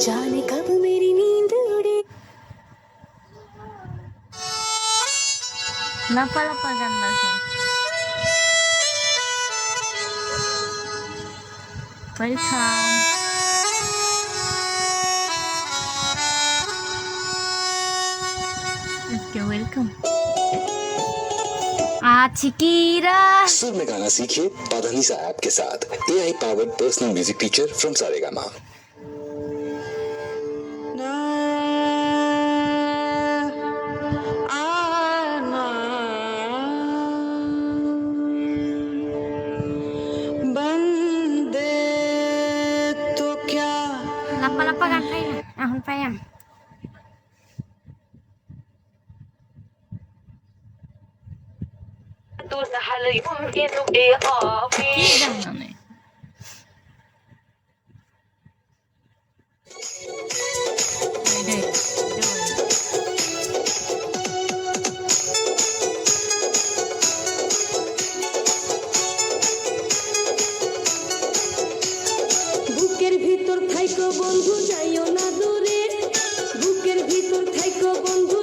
जाने कब मेरी नींद उड़े লাফালাফা গান বাজে ওয়েলকাম ওয়েলকাম आचिकीरा सुर में गाना सीखिए पाधानीसा ऐप के साथ AI powered personal music teacher from Saregama. बंदे तो क्या লাফালাফা গান পাই না এখন পাইয়াম কি গান মানে বুকের ভিতর থাইকো বন্ধু যাইও না দূরে বুকের ভিতর থাইকো বন্ধু